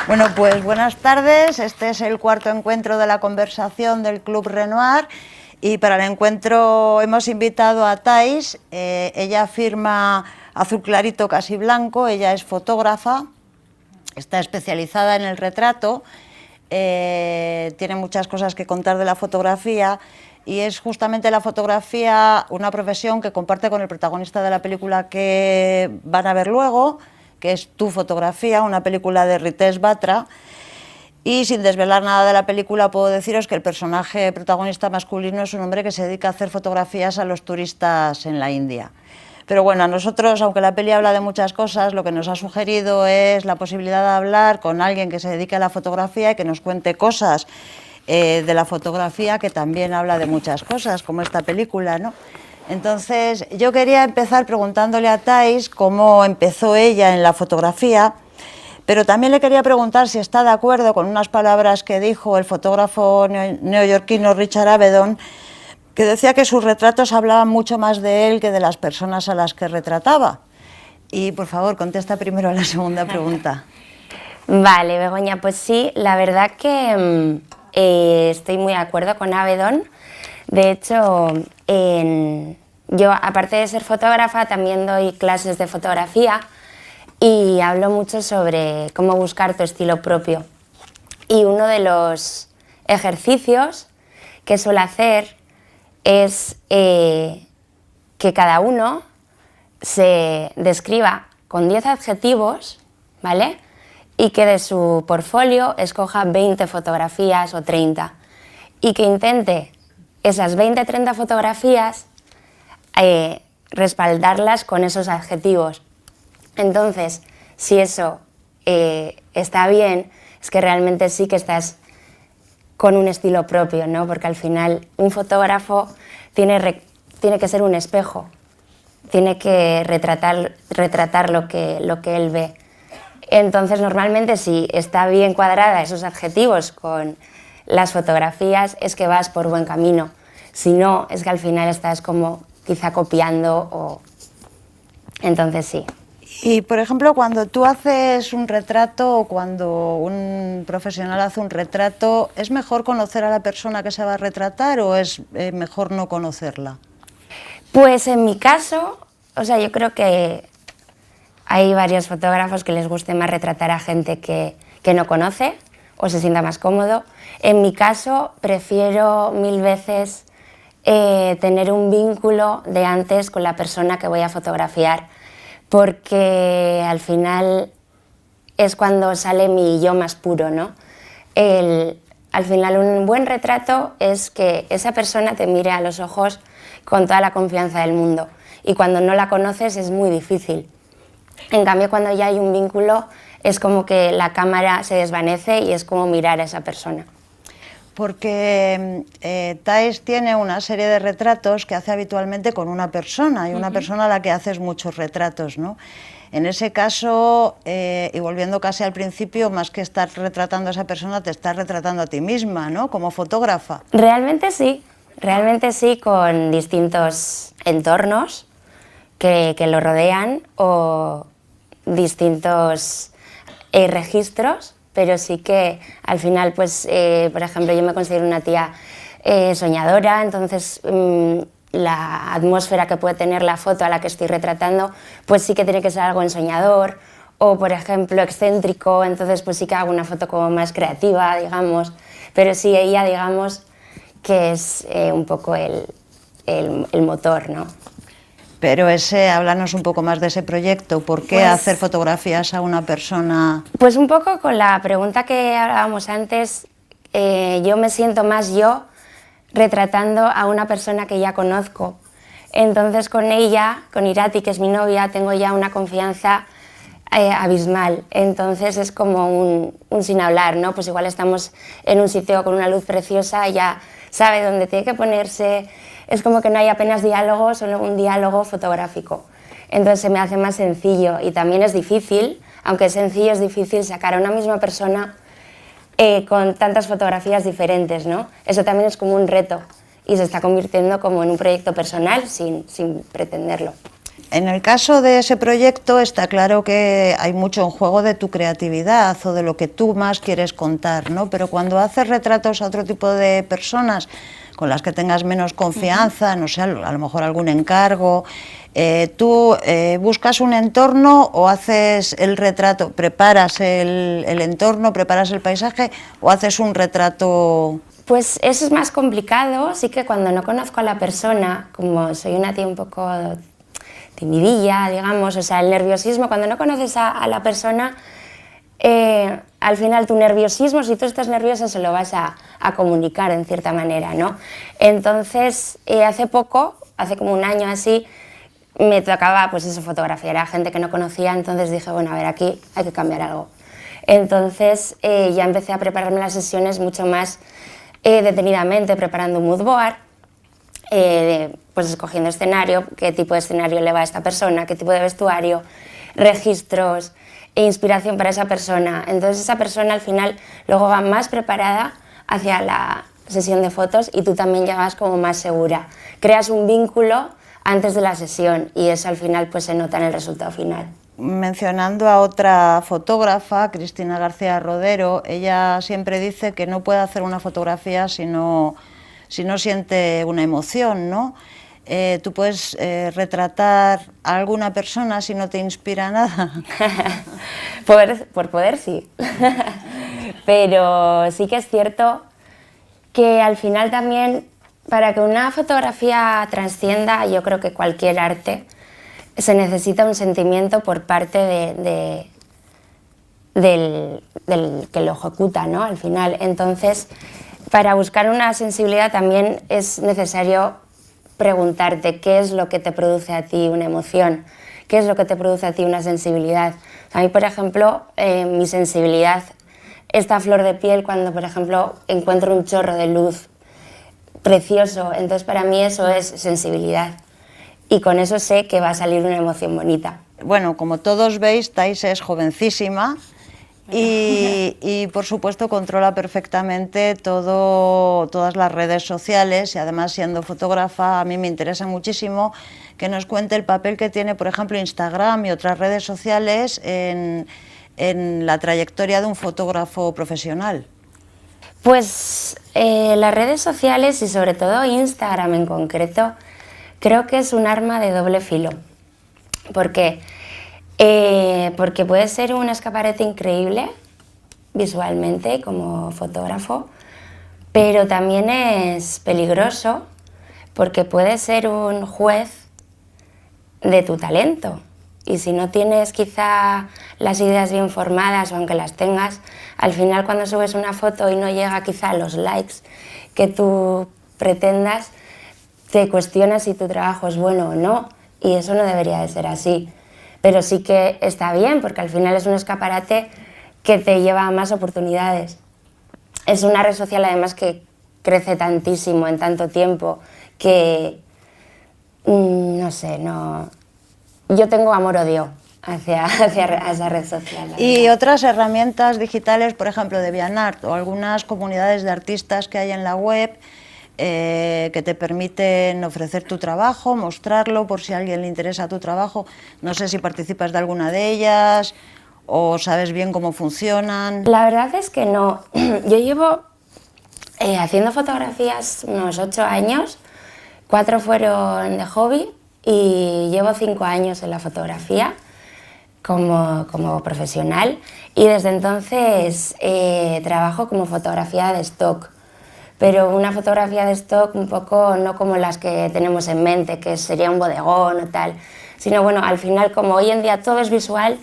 Bueno, pues buenas tardes. Este es el cuarto encuentro de la conversación del Club Renoir y para el encuentro hemos invitado a Thais. Ella firma azul clarito casi blanco, ella es fotógrafa, está especializada en el retrato, tiene muchas cosas que contar de la fotografía y es justamente la fotografía una profesión que comparte con el protagonista de la película que van a ver luego, que es Tu fotografía, una película de Ritesh Batra. Y sin desvelar nada de la película puedo deciros que el personaje protagonista masculino es un hombre que se dedica a hacer fotografías a los turistas en la India. Pero bueno, a nosotros, aunque la peli habla de muchas cosas, lo que nos ha sugerido es la posibilidad de hablar con alguien que se dedique a la fotografía y que nos cuente cosas de la fotografía que también habla de muchas cosas, como esta película, ¿no? Entonces, yo quería empezar preguntándole a Thais cómo empezó ella en la fotografía, pero también le quería preguntar si está de acuerdo con unas palabras que dijo el fotógrafo neoyorquino Richard Avedon, que decía que sus retratos hablaban mucho más de él que de las personas a las que retrataba. Y, por favor, contesta primero a la segunda pregunta. Vale, Begoña, pues sí, la verdad que estoy muy de acuerdo con Avedon. De hecho, yo, aparte de ser fotógrafa, también doy clases de fotografía y hablo mucho sobre cómo buscar tu estilo propio. Y uno de los ejercicios que suelo hacer es que cada uno se describa con 10 adjetivos, ¿vale? Y que de su portfolio escoja 20 fotografías o 30 y que intente esas 20-30 fotografías, respaldarlas con esos adjetivos. Entonces, si eso está bien, es que realmente sí que estás con un estilo propio, ¿no? Porque al final un fotógrafo tiene que ser un espejo, tiene que retratar lo que él ve. Entonces, normalmente, si está bien cuadrada esos adjetivos con las fotografías, es que vas por buen camino. Si no, es que al final estás como quizá copiando o... Entonces sí. Y, por ejemplo, cuando tú haces un retrato o cuando un profesional hace un retrato, ¿es mejor conocer a la persona que se va a retratar o es mejor no conocerla? Pues en mi caso, o sea, yo creo que hay varios fotógrafos que les guste más retratar a gente que no conoce o se sienta más cómodo. En mi caso, prefiero 1000 veces tener un vínculo de antes con la persona que voy a fotografiar, porque al final es cuando sale mi yo más puro, ¿no? Al final un buen retrato es que esa persona te mire a los ojos con toda la confianza del mundo y cuando no la conoces es muy difícil. En cambio, cuando ya hay un vínculo es como que la cámara se desvanece y es como mirar a esa persona. Porque Thais tiene una serie de retratos que hace habitualmente con una persona y una persona a la que haces muchos retratos, ¿no? En ese caso, y volviendo casi al principio, más que estar retratando a esa persona, te estás retratando a ti misma, ¿no? Como fotógrafa. Realmente sí, con distintos entornos que lo rodean o distintos registros, pero sí que al final, pues, por ejemplo, yo me considero una tía soñadora, entonces la atmósfera que puede tener la foto a la que estoy retratando, pues sí que tiene que ser algo ensoñador, o por ejemplo excéntrico, entonces pues sí que hago una foto como más creativa, digamos, pero sí ella, digamos, que es un poco el motor, ¿no? Pero háblanos un poco más de ese proyecto. ¿Por qué hacer fotografías a una persona? Pues un poco con la pregunta que hablábamos antes, yo me siento más yo retratando a una persona que ya conozco. Entonces con ella, con Irati, que es mi novia, tengo ya una confianza abismal. Entonces es como un sin hablar, ¿no? Pues igual estamos en un sitio con una luz preciosa, ya sabe dónde tiene que ponerse, es como que no hay apenas diálogo, solo un diálogo fotográfico. Entonces se me hace más sencillo y también es difícil, aunque es sencillo, es difícil sacar a una misma persona con tantas fotografías diferentes, ¿no? Eso también es como un reto y se está convirtiendo como en un proyecto personal sin pretenderlo. En el caso de ese proyecto está claro que hay mucho en juego de tu creatividad o de lo que tú más quieres contar, ¿no? Pero cuando haces retratos a otro tipo de personas con las que tengas menos confianza, no sé, a lo mejor algún encargo, ¿tú buscas un entorno o haces el retrato, preparas el entorno, preparas el paisaje o haces un retrato? Pues eso es más complicado, sí que cuando no conozco a la persona, como soy una tía un poco timidilla, digamos, o sea, el nerviosismo, cuando no conoces a la persona, al final tu nerviosismo, si tú estás nerviosa, se lo vas a comunicar en cierta manera, ¿no? Entonces, hace poco, hace como un año así, me tocaba, pues eso, fotografiar a gente que no conocía, entonces dije, bueno, a ver, aquí hay que cambiar algo. Entonces, ya empecé a prepararme las sesiones mucho más detenidamente, preparando un mood board, pues escogiendo escenario, qué tipo de escenario le va a esta persona, qué tipo de vestuario, registros e inspiración para esa persona. Entonces esa persona al final luego va más preparada hacia la sesión de fotos y tú también ya vas como más segura. Creas un vínculo antes de la sesión y eso al final pues se nota en el resultado final. Mencionando a otra fotógrafa, Cristina García Rodero, ella siempre dice que no puede hacer una fotografía si no siente una emoción, ¿no? ¿Tú puedes retratar a alguna persona si no te inspira nada? Por poder sí, pero sí que es cierto que al final también, para que una fotografía trascienda, yo creo que cualquier arte, se necesita un sentimiento por parte del que lo ejecuta, ¿no? Al final, entonces, para buscar una sensibilidad también es necesario preguntarte qué es lo que te produce a ti una emoción, qué es lo que te produce a ti una sensibilidad. A mí, por ejemplo, mi sensibilidad está a flor de piel cuando, por ejemplo, encuentro un chorro de luz precioso, entonces para mí eso es sensibilidad y con eso sé que va a salir una emoción bonita. Bueno, como todos veis, Thais es jovencísima y por supuesto controla perfectamente todas las redes sociales y además siendo fotógrafa a mí me interesa muchísimo que nos cuente el papel que tiene, por ejemplo, Instagram y otras redes sociales en la trayectoria de un fotógrafo profesional. Pues las redes sociales y sobre todo Instagram en concreto creo que es un arma de doble filo. ¿Por qué? Porque puede ser un escaparate increíble visualmente como fotógrafo, pero también es peligroso porque puede ser un juez de tu talento y si no tienes quizá las ideas bien formadas o aunque las tengas, al final cuando subes una foto y no llega quizá a los likes que tú pretendas, te cuestionas si tu trabajo es bueno o no y eso no debería de ser así. Pero sí que está bien, porque al final es un escaparate que te lleva a más oportunidades. Es una red social además que crece tantísimo en tanto tiempo que, no sé, yo tengo amor-odio hacia esa red social. Y otras herramientas digitales, por ejemplo, DeviantArt o algunas comunidades de artistas que hay en la web, que te permiten ofrecer tu trabajo, mostrarlo por si a alguien le interesa tu trabajo. No sé si participas de alguna de ellas o sabes bien cómo funcionan. La verdad es que no. Yo llevo haciendo fotografías unos 8 años, 4 fueron de hobby y llevo 5 años en la fotografía como profesional y desde entonces trabajo como fotografía de stock. Pero una fotografía de stock un poco no como las que tenemos en mente, que sería un bodegón o tal, sino bueno, al final como hoy en día todo es visual,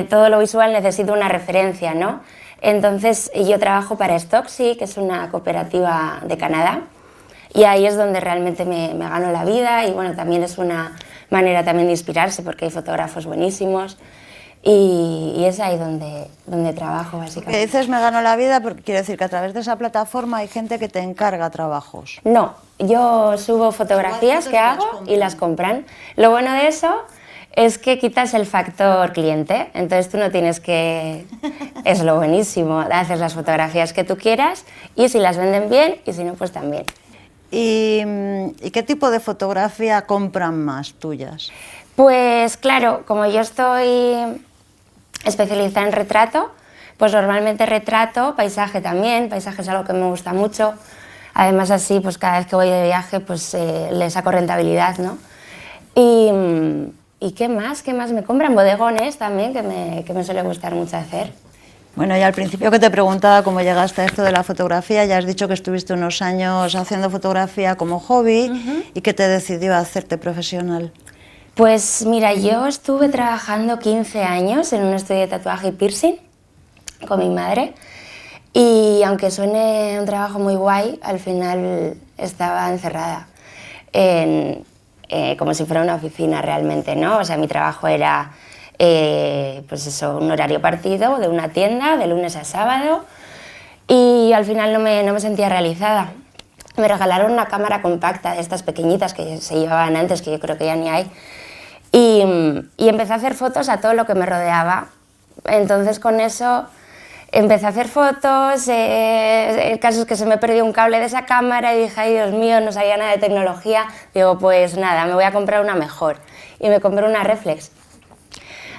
todo lo visual necesita una referencia, ¿no? Entonces yo trabajo para Stocksy, que es una cooperativa de Canadá, y ahí es donde realmente me gano la vida y bueno, también es una manera también de inspirarse porque hay fotógrafos buenísimos y es ahí donde trabajo, Que básicamente. dices me gano la vida, porque quiere decir que a través de esa plataforma hay gente que te encarga trabajos. No, yo subo fotografías fotos que y las hago compran. y las compran. Lo bueno de eso es que quitas el factor cliente, entonces tú no tienes que... Es lo buenísimo, haces las fotografías que tú quieras y si las venden bien y si no, pues también. ¿Y qué tipo de fotografía compran más tuyas? Pues claro, como yo estoy especializada en retrato, pues normalmente retrato, paisaje también, paisaje es algo que me gusta mucho. Además así, pues cada vez que voy de viaje, pues le saco rentabilidad, ¿no? ¿Y qué más? ¿Qué más me compran? Bodegones también, que me suele gustar mucho hacer. Bueno, ya al principio que te preguntaba cómo llegaste a esto de la fotografía, ya has dicho que estuviste unos años haciendo fotografía como hobby y que te decidió a hacerte profesional. Pues mira, yo estuve trabajando 15 años en un estudio de tatuaje y piercing con mi madre y aunque suene un trabajo muy guay, al final estaba encerrada como si fuera una oficina realmente, ¿no? O sea, mi trabajo era pues eso, un horario partido de una tienda de lunes a sábado y al final no me sentía realizada. Me regalaron una cámara compacta de estas pequeñitas que se llevaban antes, que yo creo que ya ni hay, y empecé a hacer fotos a todo lo que me rodeaba. Entonces con eso empecé a hacer fotos, el caso es que se me perdió un cable de esa cámara y dije, ay Dios mío, no sabía nada de tecnología. Digo, pues nada, me voy a comprar una mejor. Y me compré una reflex.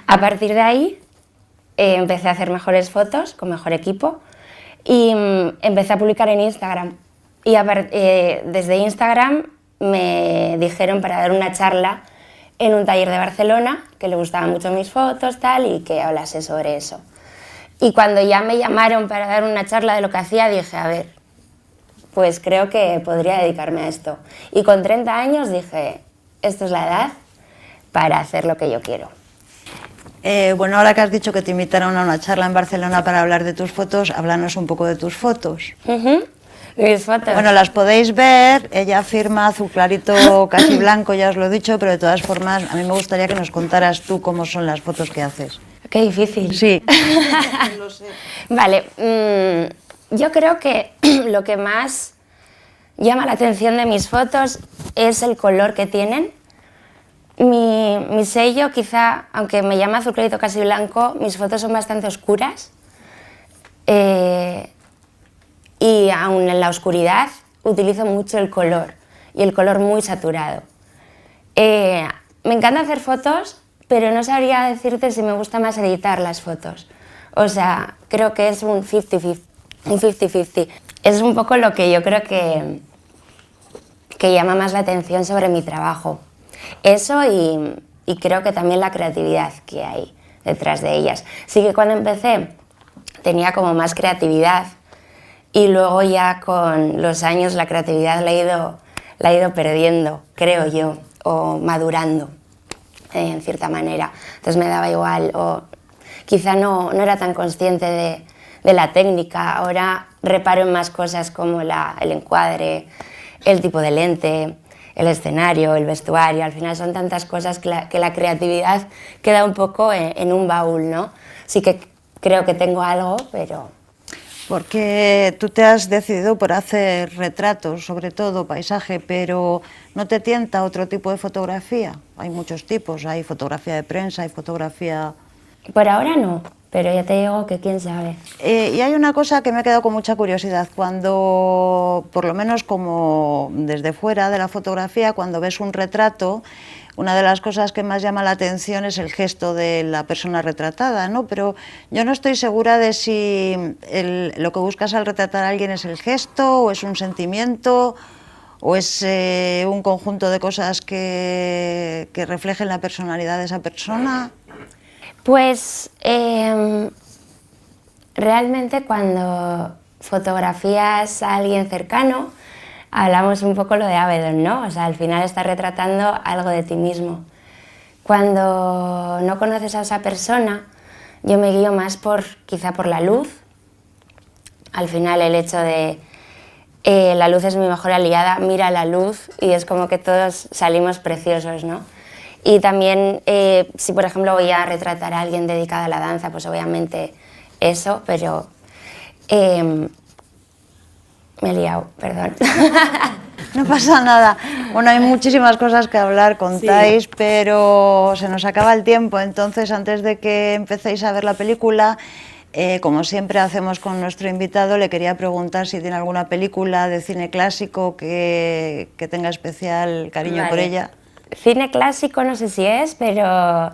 A partir de ahí empecé a hacer mejores fotos, con mejor equipo, y empecé a publicar en Instagram. Y desde Instagram me dijeron para dar una charla en un taller de Barcelona, que le gustaban mucho mis fotos tal, y que hablase sobre eso. Y cuando ya me llamaron para dar una charla de lo que hacía, dije, a ver, pues creo que podría dedicarme a esto. Y con 30 años dije, esta es la edad para hacer lo que yo quiero. Bueno, ahora que has dicho que te invitaron a una charla en Barcelona para hablar de tus fotos, háblanos un poco de tus fotos. Mis fotos. Bueno, las podéis ver, ella firma azul clarito, casi blanco, ya os lo he dicho, pero de todas formas, a mí me gustaría que nos contaras tú cómo son las fotos que haces. Qué difícil. Sí. Lo sé. Vale, yo creo que lo que más llama la atención de mis fotos es el color que tienen. Mi sello, quizá, aunque me llama azul clarito casi blanco, mis fotos son bastante oscuras. Y aún en la oscuridad utilizo mucho el color, y el color muy saturado. Me encanta hacer fotos, pero no sabría decirte si me gusta más editar las fotos. O sea, creo que es un 50-50. Un 50-50. Es un poco lo que yo creo que llama más la atención sobre mi trabajo. Eso y creo que también la creatividad que hay detrás de ellas. Sí que cuando empecé tenía como más creatividad y luego ya con los años la creatividad la he ido perdiendo, creo yo, o madurando en cierta manera. Entonces me daba igual, o quizá no era tan consciente de la técnica. Ahora reparo en más cosas como el encuadre, el tipo de lente, el escenario, el vestuario. Al final son tantas cosas que la creatividad queda un poco en un baúl, ¿no? Sí que creo que tengo algo, pero... Porque tú te has decidido por hacer retratos, sobre todo paisaje, pero ¿no te tienta otro tipo de fotografía? Hay muchos tipos, hay fotografía de prensa, hay fotografía... Por ahora no, pero ya te digo que quién sabe. Y hay una cosa que me ha quedado con mucha curiosidad, cuando, por lo menos como desde fuera de la fotografía, cuando ves un retrato, una de las cosas que más llama la atención es el gesto de la persona retratada, ¿no? Pero yo no estoy segura de si lo que buscas al retratar a alguien es el gesto, o es un sentimiento, o es un conjunto de cosas que reflejen la personalidad de esa persona. Pues realmente cuando fotografías a alguien cercano, hablamos un poco lo de Avedon, ¿no? O sea, al final estás retratando algo de ti mismo. Cuando no conoces a esa persona, yo me guío más quizá por la luz. Al final el hecho de la luz es mi mejor aliada, mira la luz y es como que todos salimos preciosos, ¿no? Y también, si por ejemplo voy a retratar a alguien dedicado a la danza, pues obviamente eso, pero me he liado, perdón. No pasa nada. Bueno, hay muchísimas cosas que hablar con Thais, pero se nos acaba el tiempo. Entonces, antes de que empecéis a ver la película, como siempre hacemos con nuestro invitado, le quería preguntar si tiene alguna película de cine clásico que tenga especial cariño por ella. Cine clásico no sé si es, pero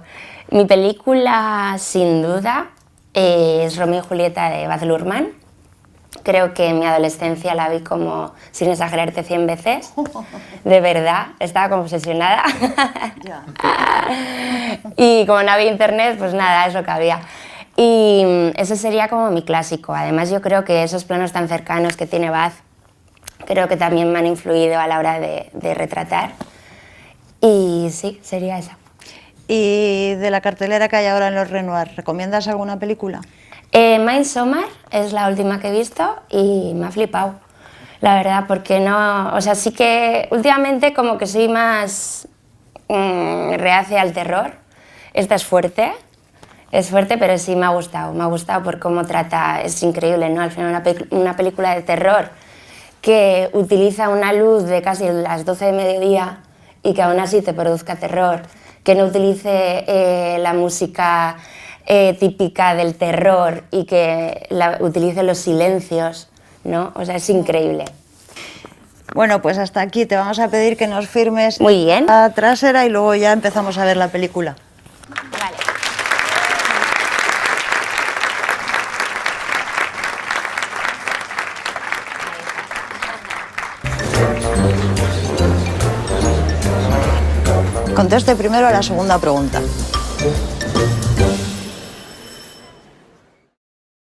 mi película sin duda es Romeo y Julieta de Baz Luhrmann. Creo que en mi adolescencia la vi como, sin exagerarte, 100 veces. De verdad, estaba como obsesionada. Y como no había internet, pues nada, es lo que había. Y ese sería como mi clásico. Además, yo creo que esos planos tan cercanos que tiene Baz, creo que también me han influido a la hora de retratar. Y sí, sería esa. Y de la cartelera que hay ahora en los Renoir, ¿recomiendas alguna película? Midsommar es la última que he visto y me ha flipado, la verdad, porque no, o sea, sí que últimamente como que soy más reacia al terror. Esta es fuerte, pero sí me ha gustado por cómo trata, es increíble, ¿no? Al final una película de terror que utiliza una luz de casi las 12 de mediodía y que aún así te produzca terror, que no utilice la música típica del terror y que utilice los silencios, ¿no? O sea, es increíble. Bueno, pues hasta aquí te vamos a pedir que nos firmes Muy bien. la trasera y luego ya empezamos a ver la película. Vale. Conteste primero a la segunda pregunta.